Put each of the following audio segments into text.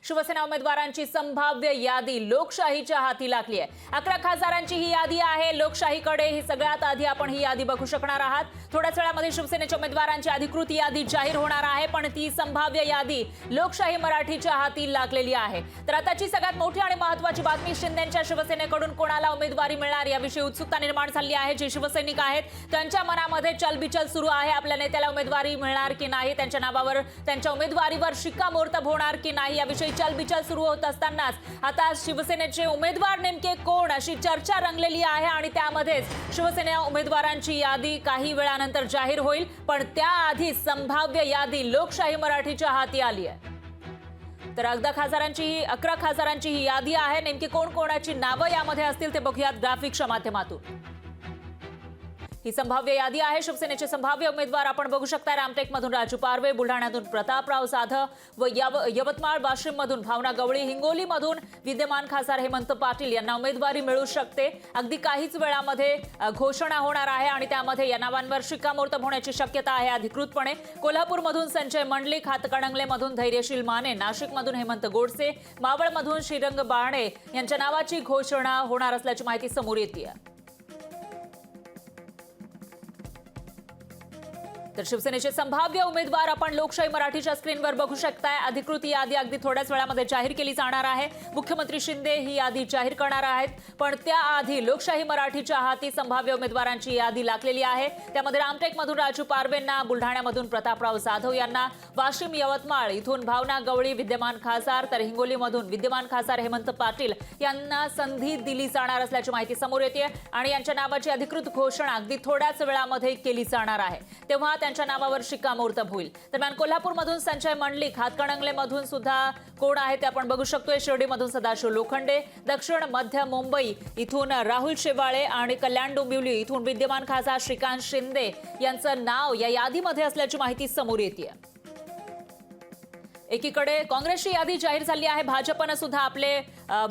शिवसेना उमेदवारांची संभाव्य यादी लोकशाहीच्या हाती लागली आहे। 11 खासदारांची ही यादी आहे लोकशाहीकडे। ही सगळ्यात आधी आपण ही यादी बघू शकणार आहात। थोड्याच वेळामध्ये शिवसेनेच्या उमेदवारांची अधिकृत यादी जाहीर होणार आहे, पण ती संभाव्य यादी लोकशाही मराठीच्या हाती लागलेली आहे। तर आताची सगळ्यात मोठी आणि महत्त्वाची बातमी, शिंदेंच्या शिवसेनेकडून कोणाला उमेदवारी मिळणार याविषयी उत्सुकता निर्माण झाली आहे। जे शिवसैनिक आहेत त्यांच्या मनामध्ये चलबिचल सुरू आहे। आपल्या नेत्याला उमेदवारी मिळणार की नाही, त्यांच्या नावावर त्यांच्या उमेदवारीवर शिक्कामोर्तब होणार की नाही याविषयी चलबिचल सुरू होत असतानाच आता शिवसेनेचे उमेदवार नेमके कोण अशी चर्चा रंगलेली आहे आणि त्यामध्येच शिवसेना उमेदवारांची यादी काही वेळानंतर जाहीर होईल, पण त्याआधी संभाव्य यादी लोकशाही मराठीच्या हाती आली आहे। तर 11 खासदारांची ही यादी आहे। नेमकी कोण कोणाची नावं यामध्ये असतील ते बघूयात ग्राफिक्सच्या माध्यमातून। ही संभाव्य यादी आहे। शिवसेनेचे संभाव्य उमेदवार आपण बघू शकता। रामटेकमधून राजू पारवे, बुलढाण्यातून प्रतापराव जाधव व यवतमाळ वाशिममधून भावना गवळी, हिंगोलीमधून विद्यमान खासदार हेमंत पाटील यांना उमेदवारी मिळू शकते। अगदी काहीच वेळामध्ये घोषणा होणार आहे आणि त्यामध्ये या नावांवर शिक्कामोर्तब होण्याची शक्यता आहे अधिकृतपणे। कोल्हापूरमधून संजय मंडलिक, हातकणंगलेमधून धैर्यशील माने, नाशिकमधून हेमंत गोडसे, मावळमधून श्रीरंग बारणे यांच्या नावाची घोषणा होणार असल्याची माहिती समोर येते। तर शिवसेनेचे संभाव्य उमेदवार आपण लोकशाही मराठीच्या स्क्रीनवर बघू शकताय। अधिकृत यादी अगदी थोड्याच वेळामध्ये जाहीर केली जाणार आहे। मुख्यमंत्री शिंदे ही यादी जाहीर करणार आहेत, पण त्याआधी लोकशाही मराठीच्या हाती संभाव्य उमेदवारांची यादी लागलेली आहे। त्यामध्ये रामटेकमधून राजू पारवेंना, बुलढाण्यामधून प्रतापराव जाधव यांना, वाशिम यवतमाळ इथून भावना गवळी विद्यमान खासदार, तर हिंगोलीमधून विद्यमान खासदार हेमंत पाटील यांना संधी दिली जाणार असल्याची माहिती समोर येते आणि यांच्या नावाची अधिकृत घोषणा अगदी थोड्याच वेळामध्ये केली जाणार आहे, तेव्हा त्यांच्या नावावर शिक्कामोर्तब होईल। दरम्यान कोल्हापूरमधून संजय मंडलिक, हातकणंगलेमधून सुद्धा कोण आहे ते आपण बघू शकतोय। शिर्डीमधून सदाशिव लोखंडे, दक्षिण मध्य मुंबई इथून राहुल शेवाळे आणि कल्याण डोंबिवली इथून विद्यमान खासदार श्रीकांत शिंदे यांचं नाव या यादीमध्ये असल्याची माहिती समोर येते। एकीकडे काँग्रेसची यादी जाहीर झाली आहे। भाजपने सुद्धा आपले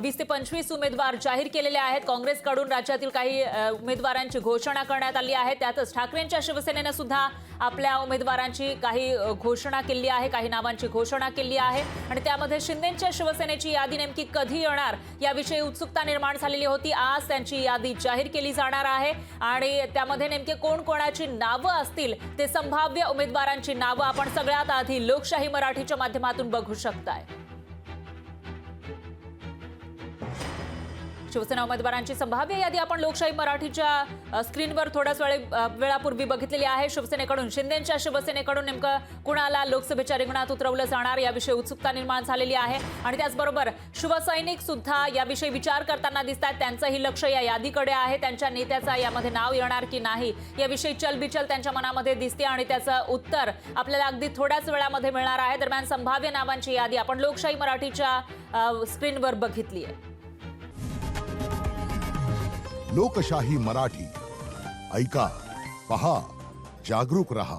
20 ते 25 उमेदवार जाहीर केलेले आहेत। काँग्रेसकडून राज्यातील काही उमेदवारांची घोषणा करण्यात आली आहे। त्यातच ठाकरेंच्या शिवसेनेने सुद्धा आपल्या उमेदवारांची काही घोषणा केली आहे, काही नावांची घोषणा केली आहे आणि त्यामध्ये शिंदेंच्या शिवसेनेची यादी नेमकी कधी येणार याविषयी उत्सुकता निर्माण झालेली होती। आज त्यांची यादी जाहीर केली जाणार आहे आणि त्यामध्ये नेमके कोण कोणाची नावं असतील ते संभाव्य उमेदवारांची नावं आपण सगळ्यात आधी लोकशाही मराठीच्या माध्यमातून बघू शकताय। शिवसेना उमेदवारांची संभाव्य यादी आपण लोकशाही मराठीच्या स्क्रीनवर थोड्याच वेळापूर्वी बघितलेली आहे। शिवसेनेकडून शिंदेंच्या शिवसेनेकडून नेमकं कुणाला लोकसभेच्या रिंगणात उतरवलं जाणार याविषयी उत्सुकता निर्माण झालेली आहे आणि त्याचबरोबर शिवसैनिक सुद्धा याविषयी विचार करताना दिसतात। त्यांचंही लक्ष या यादीकडे आहे। त्यांच्या नेत्याचा यामध्ये नाव येणार की नाही याविषयी चलबिचल त्यांच्या मनामध्ये दिसते आणि त्याचं उत्तर आपल्याला अगदी थोड्याच वेळामध्ये मिळणार आहे। दरम्यान संभाव्य नावांची यादी आपण लोकशाही मराठीच्या स्क्रीनवर बघितली आहे। लोकशाही मराठी ऐका, पहा, जागरूक रहा।